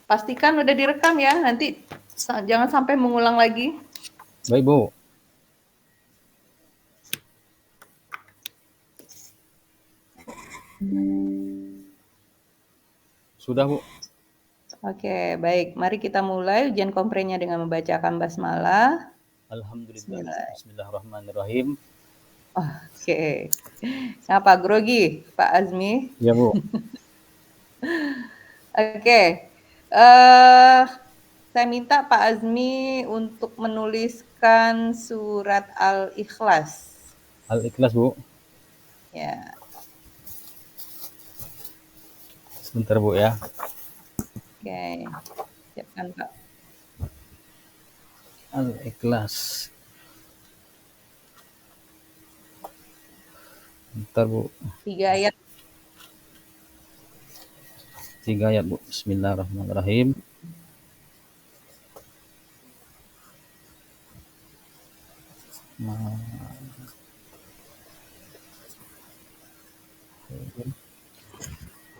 Pastikan udah direkam ya, nanti jangan sampai mengulang lagi. Baik, Bu. Sudah, Bu. Oke, baik. Mari kita mulai ujian komprehnya dengan membacakan basmalah. Alhamdulillah. Bismillah. Bismillahirrahmanirrahim. Oke. Kenapa grogi, Pak Azmi? Ya, Bu. Oke. Saya minta Pak Azmi untuk menuliskan surat Al-Ikhlas. Al-Ikhlas, Bu. Ya. Sebentar, Bu ya. Oke. Siapkan, Pak. Al-Ikhlas. Bentar, Bu. 3 ayat. 3 ayat, Bu. Bismillahirrahmanirrahim. Allah.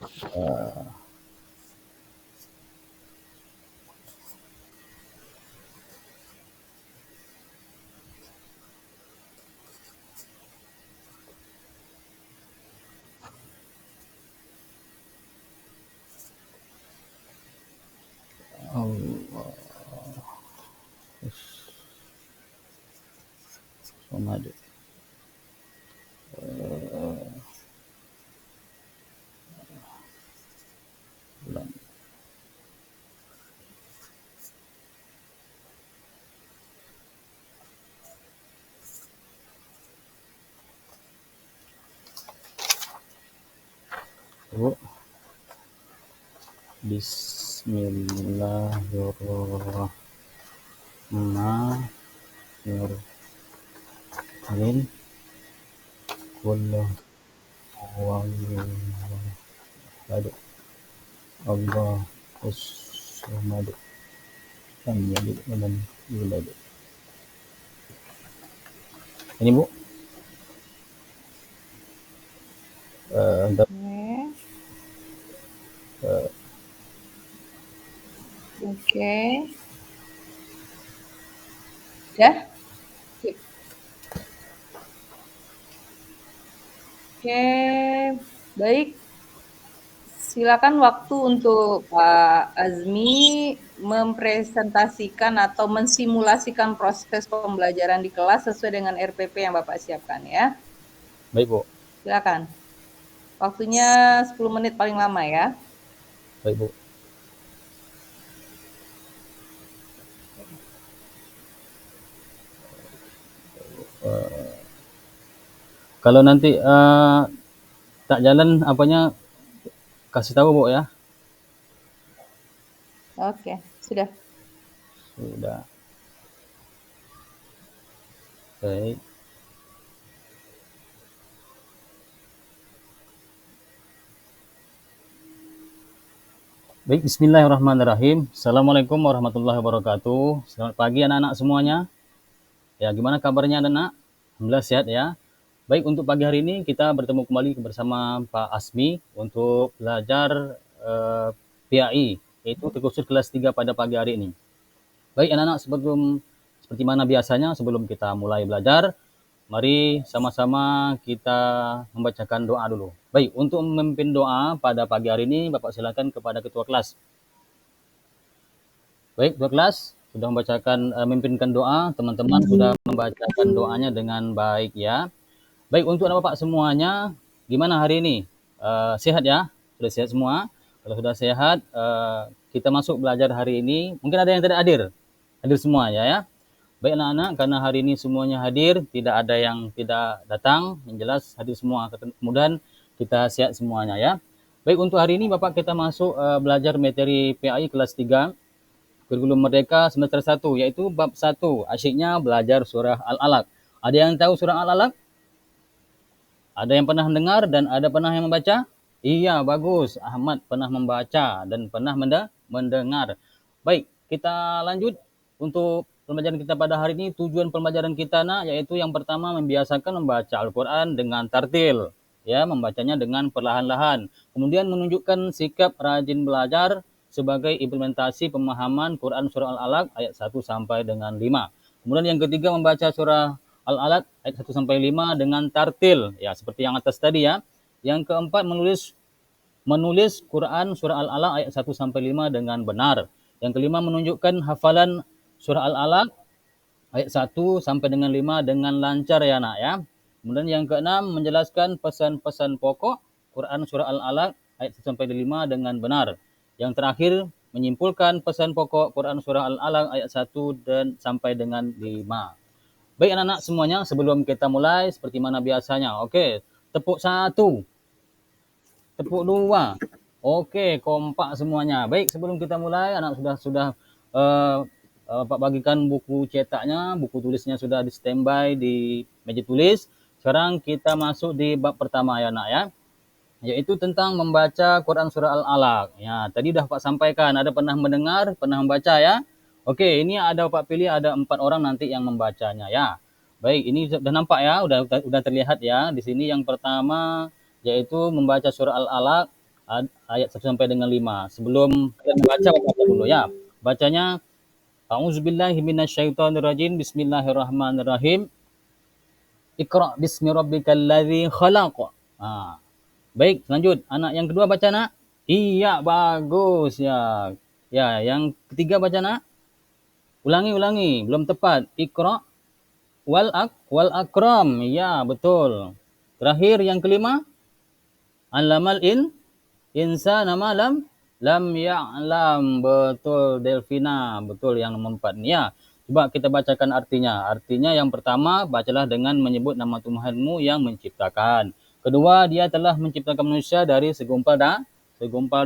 Somad. Lam. Bu. Bismillahirrahmanirrahim. Kullu huwallahu Allahus samad. Lam yalid wa lam yulad. Ini, Bu. Oke. Ya. Oke, baik. Silakan waktu untuk Pak Azmi mempresentasikan atau mensimulasikan proses pembelajaran di kelas sesuai dengan RPP yang Bapak siapkan ya. Baik, Bu. Silakan. Waktunya 10 menit paling lama ya. Baik, Bu. Kalau nanti tak jalan apanya kasih tahu, Bu ya. Oke, sudah. Sudah. Baik. Baik, bismillahirrahmanirrahim. Assalamualaikum warahmatullahi wabarakatuh. Selamat pagi anak-anak semuanya. Ya, gimana kabarnya anak-anak? Alhamdulillah sehat ya. Baik, untuk pagi hari ini kita bertemu kembali bersama Pak Asmi untuk belajar PAI, yaitu terkhusus kelas 3 pada pagi hari ini. Baik anak-anak, seperti mana biasanya sebelum kita mulai belajar, mari sama-sama kita membacakan doa dulu. Baik, untuk memimpin doa pada pagi hari ini, Bapak silakan kepada ketua kelas. Baik, ketua kelas sudah membacakan, memimpinkan doa, teman-teman sudah membacakan doanya dengan baik ya. Baik, untuk anak Bapak semuanya, gimana hari ini? Sehat ya? Sudah sehat semua? Kalau sudah sehat, kita masuk belajar hari ini. Mungkin ada yang tidak hadir. Hadir semua ya. Baik anak-anak, karena hari ini semuanya hadir, tidak ada yang tidak datang, yang jelas hadir semua. Kemudian kita sehat semuanya ya. Baik, untuk hari ini Bapak kita masuk belajar materi PAI kelas 3, kurikulum merdeka semester 1, yaitu bab 1, asyiknya belajar surah Al-Alaq. Ada yang tahu surah Al-Alaq? Ada yang pernah mendengar dan ada pernah yang membaca? Iya, bagus. Ahmad pernah membaca dan pernah mendengar. Baik, kita lanjut untuk pembelajaran kita pada hari ini. Tujuan pembelajaran kita yaitu yang pertama membiasakan membaca Al-Quran dengan tartil, ya, membacanya dengan perlahan-lahan. Kemudian menunjukkan sikap rajin belajar sebagai implementasi pemahaman Quran surah Al-Alaq ayat 1 sampai dengan 5. Kemudian yang ketiga membaca surah Al-Alaq ayat 1 sampai 5 dengan tartil, ya seperti yang atas tadi ya. Yang keempat menulis Quran surah Al-Alaq ayat 1 sampai 5 dengan benar. Yang kelima menunjukkan hafalan surah Al-Alaq ayat 1 sampai dengan 5 dengan lancar ya nak ya. Kemudian yang keenam menjelaskan pesan-pesan pokok Quran surah Al-Alaq ayat 1 sampai 5 dengan benar. Yang terakhir menyimpulkan pesan pokok Quran surah Al-Alaq ayat 1 dan sampai dengan 5. Baik anak-anak semuanya, sebelum kita mulai seperti mana biasanya. Okey, tepuk 1. Tepuk 2. Okey, kompak semuanya. Baik, sebelum kita mulai anak sudah Pak bagikan buku cetaknya, buku tulisnya sudah di standby di meja tulis. Sekarang kita masuk di bab pertama ya nak ya, yaitu tentang membaca Quran surah Al-Alaq. Ya, tadi dah Pak sampaikan, ada pernah mendengar, pernah membaca ya. Okey, ini ada Pak pilih ada 4 orang nanti yang membacanya ya. Baik, ini sudah nampak ya, sudah terlihat ya. Di sini yang pertama yaitu membaca surah Al-Alaq ayat 1 sampai dengan 5. Sebelum kalian baca dulu ya. Bacanya A'udzubillahi minasyaitonirrajim. Bismillahirrahmanirrahim. Iqra bismi rabbikal ladzi khalaq. Baik, lanjut. Anak yang kedua baca nak? Iya, bagus ya. Ya, yang ketiga baca nak? Ulangi, belum tepat. Iqra wal akram. Ya, betul. Terakhir yang kelima, Allamal insana ma lam ya'lam. Betul Delvina, betul yang nomor 4 ni ya. Coba kita bacakan artinya. Artinya yang pertama, bacalah dengan menyebut nama Tuhanmu yang menciptakan. Kedua, dia telah menciptakan manusia dari segumpal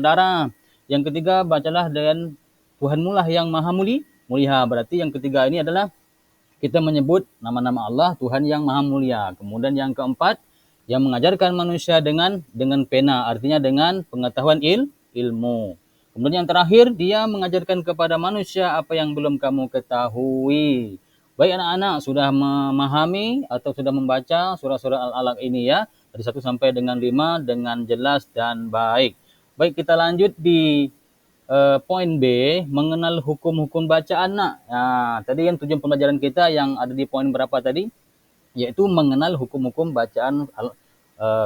darah. Yang ketiga, bacalah dengan Tuhanmu lah yang maha mulia. Berarti yang ketiga ini adalah kita menyebut nama-nama Allah, Tuhan yang maha mulia. Kemudian yang keempat, yang mengajarkan manusia dengan pena, artinya dengan pengetahuan ilmu. Kemudian yang terakhir, dia mengajarkan kepada manusia apa yang belum kamu ketahui. Baik anak-anak, sudah memahami atau sudah membaca surah-surah Al-Alaq ini ya, dari 1 sampai dengan 5 dengan jelas dan baik. Baik, kita lanjut di poin B, mengenal hukum-hukum bacaan nak. Tadi yang tujuan pembelajaran kita yang ada di poin berapa tadi? Yaitu mengenal hukum-hukum bacaan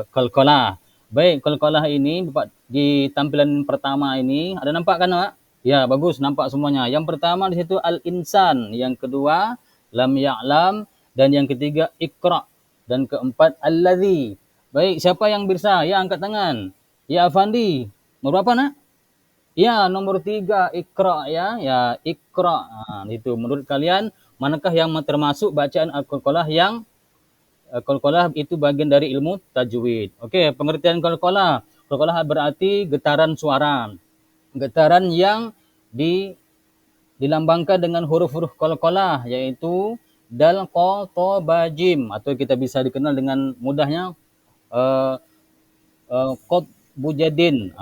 qalqalah. Baik, qalqalah ini di tampilan pertama ini ada nampak kan Pak? Ya, bagus nampak semuanya. Yang pertama di situ al-insan, yang kedua lam ya'lam, dan yang ketiga iqra, dan keempat allazi. Baik, siapa yang bisa? Ya, angkat tangan. Ya, Afandi. Nomor berapa nak? Ya, nomor 3 iqra ya. Ya, iqra. Itu menurut kalian manakah yang termasuk bacaan al-qalqalah yang qalqalah itu bagian dari ilmu tajwid. Okey, pengertian qalqalah. Qalqalah berarti getaran suara. Getaran yang dilambangkan dengan huruf-huruf qalqalah, yaitu dal, qa, ta, ba, jim, atau kita bisa dikenal dengan mudahnya qad, bujadin.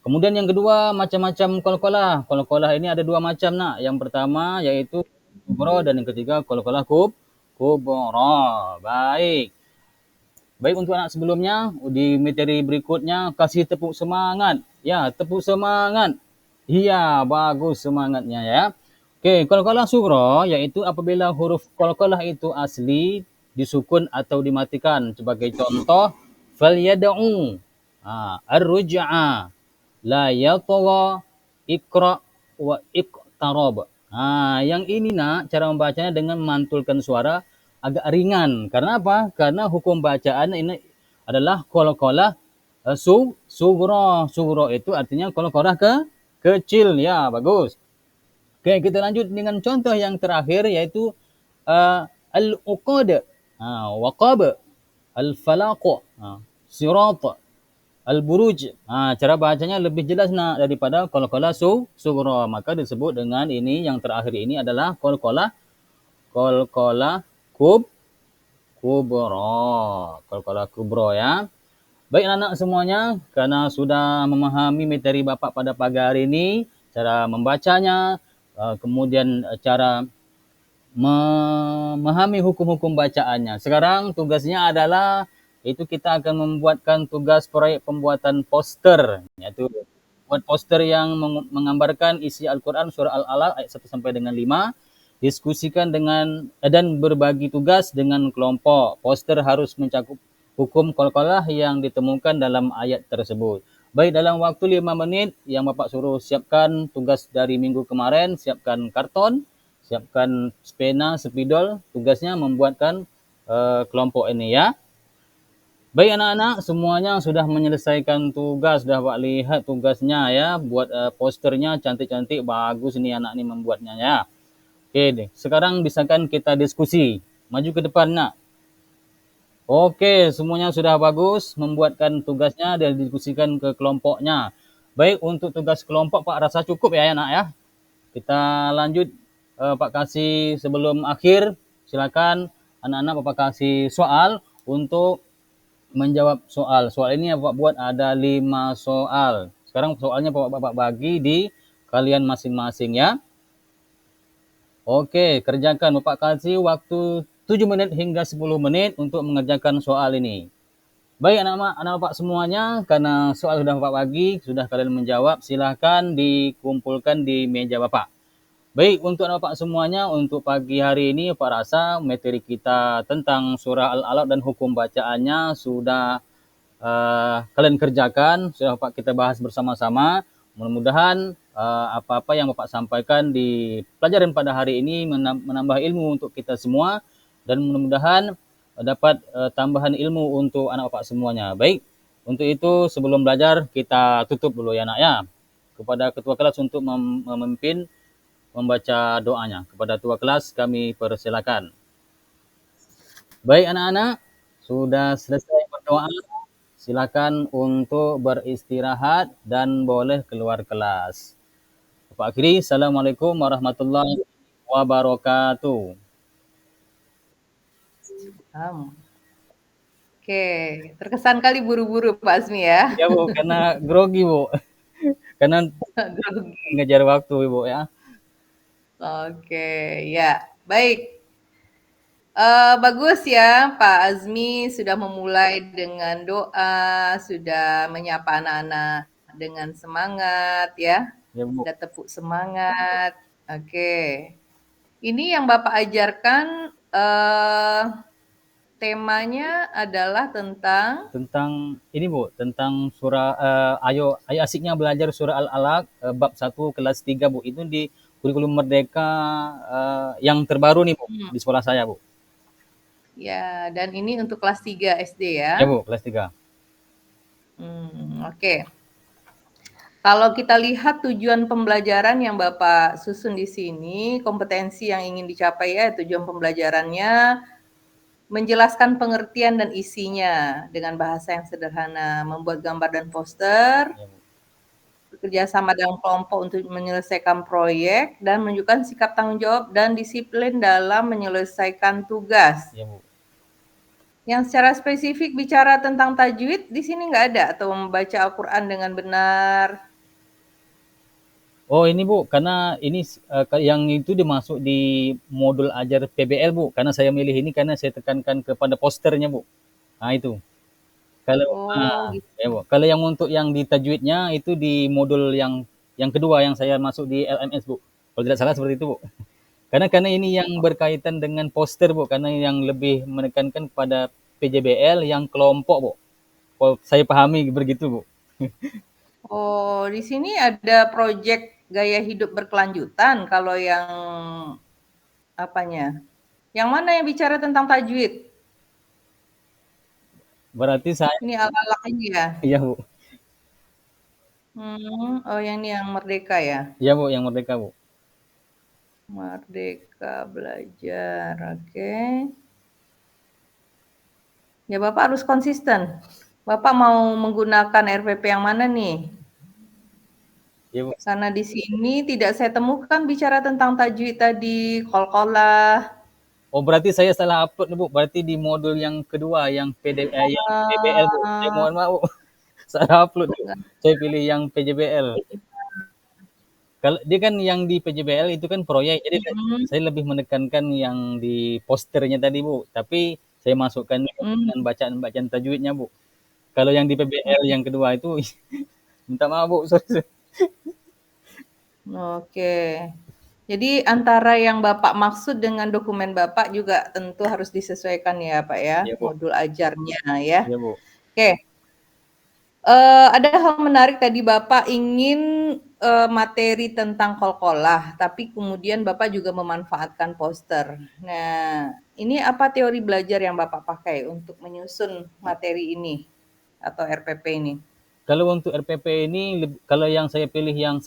Kemudian yang kedua, macam-macam qalqalah. Qalqalah ini ada 2 macam nak. Yang pertama yaitu kubra, dan yang ketiga qalqalah kubra. Baik, untuk anak sebelumnya, di materi berikutnya kasih tepuk semangat. Ya, tepuk semangat. Iya, bagus semangatnya ya. Okey, qalqalah sughra yaitu apabila huruf qalqalah itu asli disukun atau dimatikan. Sebagai contoh, falyad'u, ar-ruj'a, la yatgha, iqra wa iqtarab. Yang ini nak, cara membacanya dengan memantulkan suara agak ringan. Karena apa? Karena hukum bacaan ini adalah qalqalah sughra. Sughra itu artinya qalqalah kecil ya, bagus. Okey, kita lanjut dengan contoh yang terakhir yaitu al-uqad, waqab, al-falaq, sirat, al-buruj. Cara bacanya lebih jelas nak daripada qalqalah sughra. Maka disebut dengan ini, yang terakhir ini adalah qalqalah kubra. Qalqalah kubra ya. Baik anak-anak semuanya, karena sudah memahami materi Bapak pada pagi hari ini, cara membacanya, kemudian cara memahami hukum-hukum bacaannya. Sekarang tugasnya adalah itu kita akan membuatkan tugas proyek pembuatan poster, yaitu buat poster yang menggambarkan isi Al-Quran surah Al-Alaq ayat 1 sampai dengan 5. Diskusikan dengan dan berbagi tugas dengan kelompok. Poster harus mencakup hukum qalqalah yang ditemukan dalam ayat tersebut. Baik, dalam waktu 5 menit yang Bapak suruh siapkan tugas dari minggu kemarin, siapkan karton, siapkan pena, spidol, tugasnya membuatkan kelompok ini ya. Baik anak-anak, semuanya sudah menyelesaikan tugas, sudah Pak lihat tugasnya ya, buat posternya cantik-cantik, bagus ini anak ini membuatnya ya. Oke deh, sekarang bisakan kita diskusi. Maju ke depan nak. Oke, semuanya sudah bagus membuatkan tugasnya dan didiskusikan ke kelompoknya. Baik, untuk tugas kelompok Pak rasa cukup ya anak ya. Kita lanjut Pak kasih sebelum akhir, silakan anak-anak Bapak kasih soal untuk menjawab soal. Soal ini yang Bapak buat ada 5 soal. Sekarang soalnya Bapak bagi di kalian masing-masing ya. Oke, kerjakan. Bapak kasih waktu 7 menit hingga 10 menit untuk mengerjakan soal ini. Baik anak Bapak semuanya, karena soal sudah Bapak bagi, sudah kalian menjawab, silahkan dikumpulkan di meja Bapak. Baik, untuk anak Bapak semuanya, untuk pagi hari ini Pak rasa materi kita tentang surah Al-Alaq dan hukum bacaannya sudah kalian kerjakan, sudah Pak kita bahas bersama-sama. Mudah-mudahan apa-apa yang Bapak sampaikan di pelajaran pada hari ini menambah ilmu untuk kita semua dan mudah-mudahan dapat tambahan ilmu untuk anak Bapak semuanya. Baik, untuk itu sebelum belajar kita tutup dulu ya nak ya. Kepada ketua kelas untuk memimpin membaca doanya. Kepada ketua kelas kami persilakan. Baik anak-anak, sudah selesai berdoa. Silakan untuk beristirahat dan boleh keluar kelas. Bapak akhiri, Assalamualaikum warahmatullahi wabarakatuh. Oke, terkesan kali buru-buru Pak Azmi ya. Ya Bu, karena grogi Bu. Karena ngejar waktu Ibu ya. Oke, ya. Baik. Bagus ya Pak Azmi sudah memulai dengan doa, sudah menyapa anak-anak dengan semangat ya. Ya Bu. Ada tepuk semangat. Oke. Ini yang Bapak ajarkan temanya adalah tentang ini Bu, tentang surah ayo asiknya belajar surah Al-Alaq bab 1 kelas 3 Bu. Itu di kurikulum Merdeka yang terbaru nih Bu di sekolah saya Bu. Ya, dan ini untuk kelas 3 SD ya? Ya Bu, kelas 3. Oke. Kalau kita lihat tujuan pembelajaran yang Bapak susun di sini, kompetensi yang ingin dicapai ya, tujuan pembelajarannya menjelaskan pengertian dan isinya dengan bahasa yang sederhana, membuat gambar dan poster, Ya, Bu. bekerja sama dengan kelompok untuk menyelesaikan proyek, dan menunjukkan sikap tanggung jawab dan disiplin dalam menyelesaikan tugas. Ya, Bu. Yang secara spesifik bicara tentang tajwid, di sini nggak ada, atau membaca Al-Quran dengan benar. Oh ini Bu, karena ini yang itu dimasuk di modul ajar PBL Bu, karena saya milih ini karena saya tekankan kepada posternya Bu. Nah itu. Kalau Gitu. ya Bu, kalau yang untuk yang di tajwidnya itu di modul yang kedua yang saya masuk di LMS Bu. Kalau tidak salah seperti itu Bu. Karena ini yang berkaitan dengan poster Bu, karena yang lebih menekankan pada PJBL yang kelompok Bu. Kalau saya pahami begitu Bu. Oh, di sini ada proyek gaya hidup berkelanjutan. Kalau yang apanya? Yang mana yang bicara tentang tajwid? Berarti saya Ini Al-Alaq ini ya? iya Bu. Oh yang ini yang Merdeka ya? Iya Bu, yang Merdeka Bu. Merdeka belajar, oke. Ya Bapak harus konsisten. Bapak mau menggunakan RPP yang mana nih? Iya Bu. Karena di sini tidak saya temukan bicara tentang tajwid tadi, qalqalah. Oh berarti saya salah upload nih Bu. Berarti di modul yang kedua yang yang PBL Bu. Saya mohon maaf Bu. Salah upload. Saya pilih yang PJBL. Kalau dia kan yang di PJBL itu kan proyek, jadi saya lebih menekankan yang di posternya tadi Bu. Tapi saya masukkan dengan bacaan-bacaan tajwidnya Bu. Kalau yang di PBL yang kedua itu minta maaf Bu. Sorry. Oke. Jadi antara yang Bapak maksud dengan dokumen Bapak juga tentu harus disesuaikan ya, Pak, ya, Iya, Bu. modul ajarnya ya. Iya, Bu. Oke, ada hal menarik tadi Bapak ingin, materi tentang kol-kolah, tapi kemudian Bapak juga memanfaatkan poster. Nah, ini apa teori belajar yang Bapak pakai untuk menyusun materi ini atau RPP ini? Kalau untuk RPP ini kalau yang saya pilih yang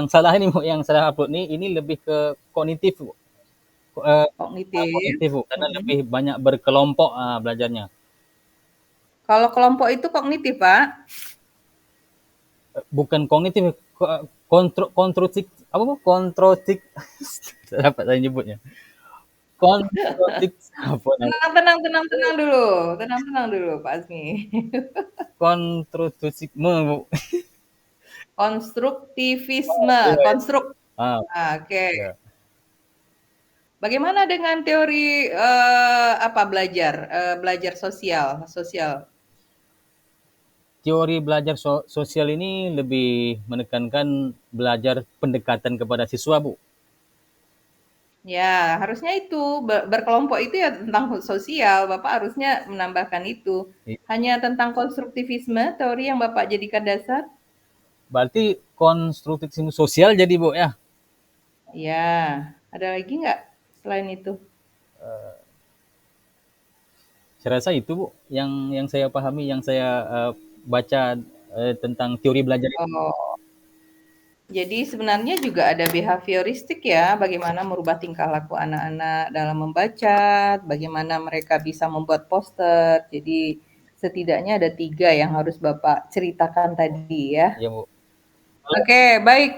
salah ini, Bu, yang saya upload ini lebih ke kognitif, Bu. Eee, Kognitif, Kognitif, Bu, karena mhm. lebih banyak berkelompok, belajarnya. Kalau kelompok itu kognitif, Pak? Bukan kognitif, kontrosik apa, Bu, kontrosik dapat saya nyebutnya. Kontrosik apa namanya, Tenang dulu Pak Azmi. kontrosisme, Bu. Konstruktivisme, Iya, iya. konstruk. Ah, Oke. iya. Bagaimana dengan teori belajar, belajar sosial, sosial? Teori belajar sosial ini lebih menekankan belajar pendekatan kepada siswa, Bu. Ya, harusnya itu berkelompok itu ya tentang sosial. Bapak harusnya menambahkan itu. Hanya tentang konstruktivisme, teori yang Bapak jadikan dasar? Berarti konstruktivisme sosial jadi, Bu, ya? Ya, ada lagi nggak selain itu? Saya rasa itu, Bu, yang saya pahami, yang saya, baca, tentang teori belajar itu. Oh. Jadi sebenarnya juga ada behavioristik ya, bagaimana merubah tingkah laku anak-anak dalam membaca, bagaimana mereka bisa membuat poster. Jadi setidaknya ada 3 yang harus Bapak ceritakan tadi ya. Ya, Bu. Kalau Oke, baik.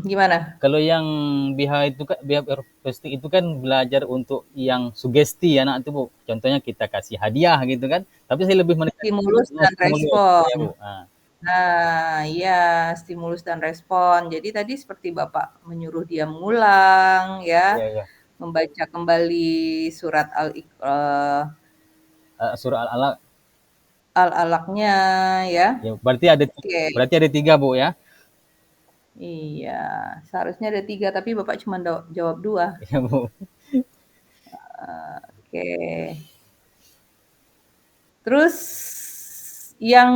Gimana? kalau yang behavioristik itu kan belajar untuk yang sugesti anak itu, Bu. Contohnya kita kasih hadiah gitu kan, tapi saya lebih menekankan Stimulus dan stimulus, ya, respon. Bu. Nah, iya, stimulus dan respon. Jadi tadi seperti Bapak menyuruh dia mengulang ya, Iya, iya. membaca kembali surat Surah Al-Alaq, Al-Alaqnya ya. ya Oke, berarti ada 3, Bu, ya? iya, seharusnya ada 3 tapi Bapak cuma jawab 2. Iya, Bu. Oke. Terus yang,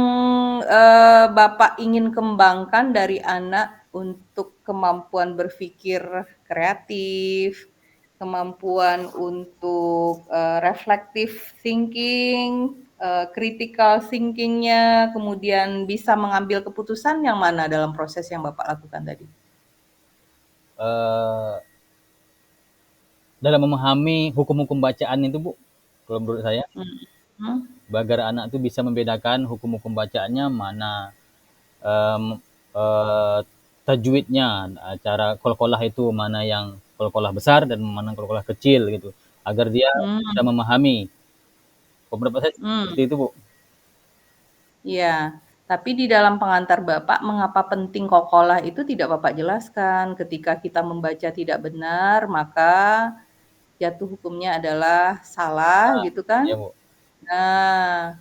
Bapak ingin kembangkan dari anak untuk kemampuan berpikir kreatif, kemampuan untuk, reflective thinking, critical thinking-nya, kemudian bisa mengambil keputusan yang mana dalam proses yang Bapak lakukan tadi? Eee, Dalam memahami hukum-hukum bacaan itu, Bu, kalau menurut saya, Mhm. agar anak itu bisa membedakan hukum-hukum bacaannya, mana mmm, eee, tajwidnya, cara qalqalah itu mana yang qalqalah besar dan mana qalqalah kecil gitu, agar dia bisa Mmm, memahami. Kalau pendapat saya mmm. seperti itu, Bu. Iya, tapi di dalam pengantar Bapak, mengapa penting kokolah itu tidak Bapak jelaskan. Ketika kita membaca tidak benar, maka jatuh hukumnya adalah salah, Nah, gitu kan? iya, Bu. Nah,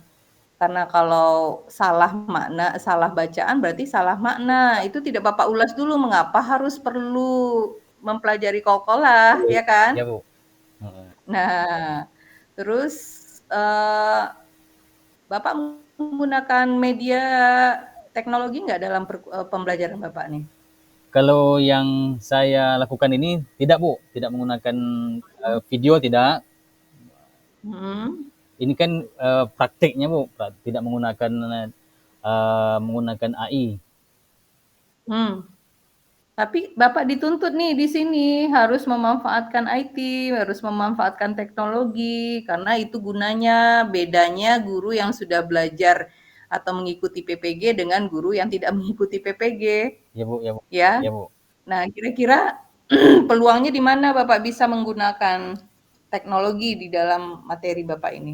karena kalau salah makna, salah bacaan berarti salah makna. Itu tidak Bapak ulas dulu mengapa harus perlu mempelajari kokolah, Iya, ya kan? iya, Bu. Heeh. Nah, terus, eee Bapak menggunakan media teknologi nggak dalam pembelajaran Bapak nih? Kalau yang saya lakukan ini tidak, Bu, tidak menggunakan, video tidak. Mhm, Ini kan, praktiknya, Bu, tidak menggunakan AI. mmm. Tapi Bapak dituntut nih di sini harus memanfaatkan IT, harus memanfaatkan teknologi, karena itu gunanya. Bedanya guru yang sudah belajar atau mengikuti PPG dengan guru yang tidak mengikuti PPG, Ya, Bu, ya, Bu. ya. Ya, Bu. Nah, kira-kira peluangnya di mana Bapak bisa menggunakan teknologi di dalam materi Bapak ini?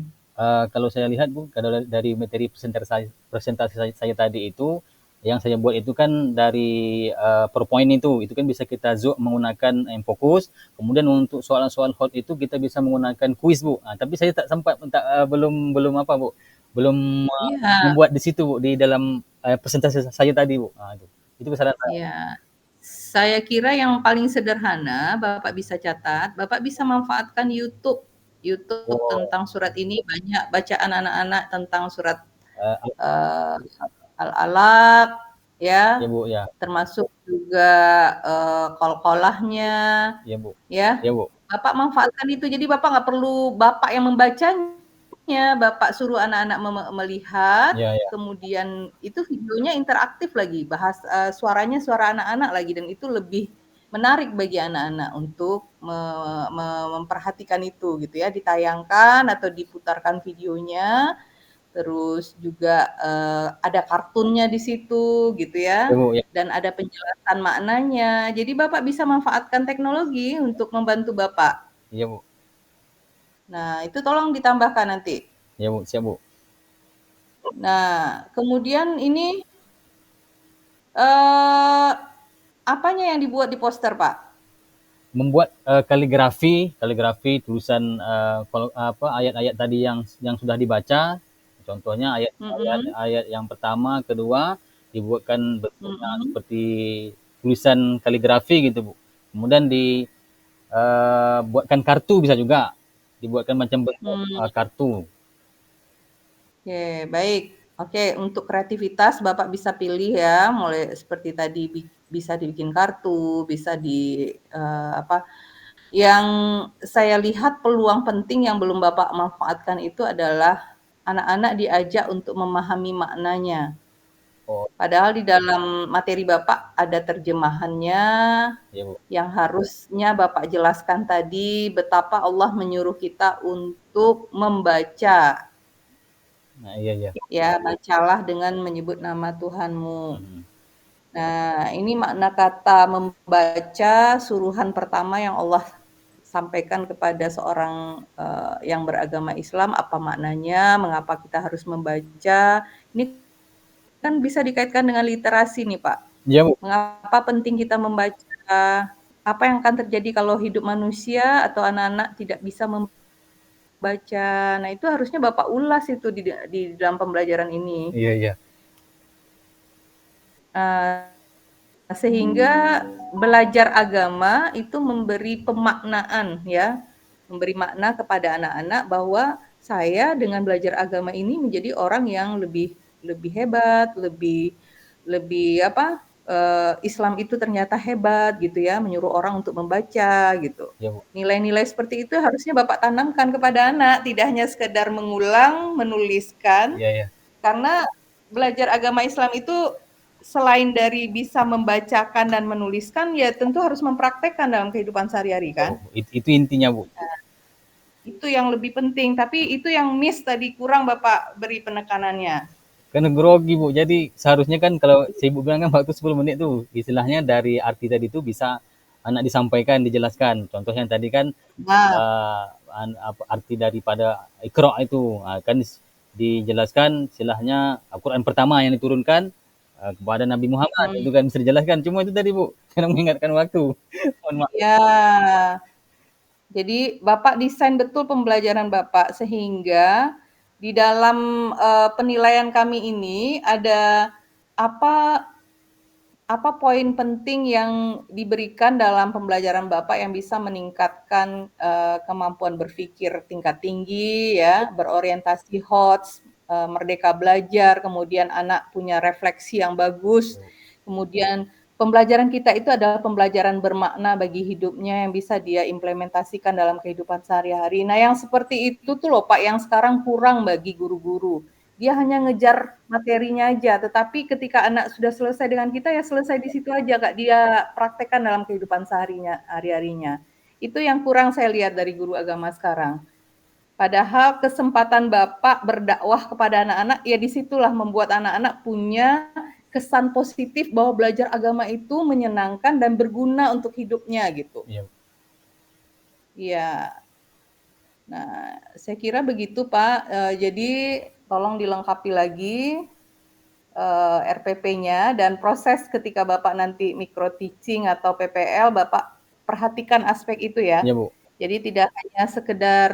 Kalau saya lihat, Bu, kalau dari materi presentasi saya tadi itu, yang saya buat itu kan dari PowerPoint itu kan bisa kita zoom menggunakan fokus. Kemudian untuk soalan-soalan hot itu kita bisa menggunakan kuis, Bu. Tapi saya tak sempat, belum belum apa, Bu, belum Iya. membuat di situ, Bu, di dalam presentasi saya tadi, Bu. Itu. Itu saran saya. Ya, saya kira yang paling sederhana Bapak bisa catat, Bapak bisa manfaatkan YouTube. YouTube Oh, tentang surat ini banyak bacaan anak-anak tentang surat, eee, eee, Al-Alaq, iya, ya, Bu, ya. termasuk juga, qalqalahnya, Iya, Bu. ya. Iya, Bu. Bapak manfaatkan itu, jadi Bapak nggak perlu Bapak yang membacanya, Bapak suruh anak-anak melihat, Iya, iya. kemudian itu videonya interaktif lagi, suaranya suara anak-anak lagi, dan itu lebih menarik bagi anak-anak untuk memperhatikan itu gitu ya, ditayangkan atau diputarkan videonya, terus juga, ada kartunnya di situ gitu Iya, ya, Bu, ya. dan ada penjelasan maknanya. Jadi Bapak bisa manfaatkan teknologi untuk membantu Bapak. Iya, Bu. Nah, itu tolong ditambahkan nanti. Iya, Bu, siap, Bu. Nah, kemudian ini, eee, apanya yang dibuat di poster, Pak? Membuat, kaligrafi tulisan, ayat-ayat tadi yang sudah dibaca, contohnya Mhm, ayat yang pertama, kedua, dibuatkan bentuknya mhm, seperti tulisan kaligrafi gitu, Bu. Kemudian buatkan kartu bisa juga, dibuatkan macam bentuk, mmm. kartu. Oke, baik. Oke, untuk kreativitas Bapak bisa pilih ya, mulai seperti tadi bisa dibikin kartu, bisa apa, yang saya lihat peluang penting yang belum Bapak manfaatkan itu adalah anak-anak diajak untuk memahami maknanya. Oh, Padahal di dalam materi Bapak ada terjemahannya, iya, Bu. yang harusnya Bapak jelaskan tadi betapa Allah menyuruh kita untuk membaca. Nah, iya, iya. Ya, bacalah dengan menyebut nama Tuhanmu. Mhm. Nah, ini makna kata membaca, suruhan pertama yang Allah sampaikan kepada seorang, yang beragama Islam, apa maknanya, mengapa kita harus membaca. Ini kan bisa dikaitkan dengan literasi nih, Pak. Iya, Bu. Mengapa penting kita membaca, apa yang akan terjadi kalau hidup manusia atau anak-anak tidak bisa membaca. Nah, itu harusnya Bapak ulas itu di dalam pembelajaran ini. Iya, iya. Sehingga belajar agama itu memberi pemaknaan ya, memberi makna kepada anak-anak bahwa saya dengan belajar agama ini menjadi orang yang lebih lebih hebat, lebih lebih apa, Islam itu ternyata hebat gitu ya, menyuruh orang untuk membaca gitu. Iya, Bu. Nilai-nilai seperti itu harusnya Bapak tanamkan kepada anak, tidak hanya sekedar mengulang, menuliskan, Iya, iya. karena belajar agama Islam itu selain dari bisa membacakan dan menuliskan, ya tentu harus mempraktekkan dalam kehidupan sehari-hari Iya, Bu. kan. Itu intinya, Bu. Itu yang lebih penting, tapi itu yang miss tadi, kurang Bapak beri penekanannya. Karena grogi, Bu. Jadi seharusnya kan kalau si Ibu bilang kan waktu 10 menit tuh, istilahnya dari arti tadi itu bisa anak disampaikan, dijelaskan. Contohnya tadi kan Nah, arti daripada Iqra itu kan dijelaskan istilahnya Al-Quran pertama yang diturunkan kepada Nabi Muhammad mhm, itu kan bisa dijelaskan. Cuma itu tadi, Bu, karena mengingatkan waktu. Mohon maaf. ya. Jadi Bapak desain betul pembelajaran Bapak sehingga di dalam, penilaian kami ini ada apa apa poin penting yang diberikan dalam pembelajaran Bapak yang bisa meningkatkan, kemampuan berpikir tingkat tinggi ya, berorientasi HOTS, merdeka belajar, kemudian anak punya refleksi yang bagus, kemudian pembelajaran kita itu adalah pembelajaran bermakna bagi hidupnya yang bisa dia implementasikan dalam kehidupan sehari-hari. Nah, yang seperti itu tuh loh Pak, yang sekarang kurang bagi guru-guru. Dia hanya ngejar materinya aja, tetapi ketika anak sudah selesai dengan kita, ya selesai di situ aja, Kak, dia praktekkan dalam kehidupan hari-harinya. Itu yang kurang saya lihat dari guru agama sekarang. Padahal kesempatan Bapak berdakwah kepada anak-anak, ya di situlah membuat anak-anak punya kesan positif bahwa belajar agama itu menyenangkan dan berguna untuk hidupnya gitu. Iya, Iya. Nah, saya kira begitu, Pak, jadi tolong dilengkapi lagi RPP-nya, dan proses ketika Bapak nanti micro teaching atau PPL, Bapak perhatikan aspek itu ya. iya, Bu. Jadi tidak hanya sekedar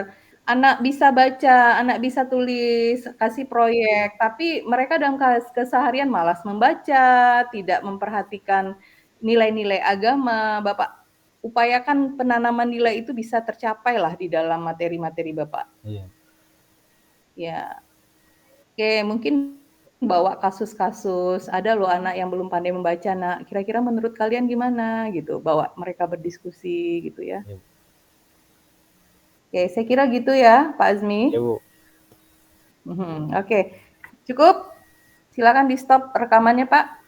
Anak bisa baca, anak bisa tulis, kasih proyek, tapi mereka dalam keseharian malas membaca, tidak memperhatikan nilai-nilai agama. Bapak upayakan penanaman nilai itu bisa tercapailah di dalam materi-materi Bapak. Iya. Ya. Oke, mungkin bawa kasus-kasus, "Ada loh anak yang belum pandai membaca, Nak, kira-kira menurut kalian gimana?" Gitu, bawa mereka berdiskusi gitu ya. Iya. Oke, saya kira gitu ya, Pak Iya, Azmi. Bu. Oke. Cukup? Silakan di-stop rekamannya, Pak.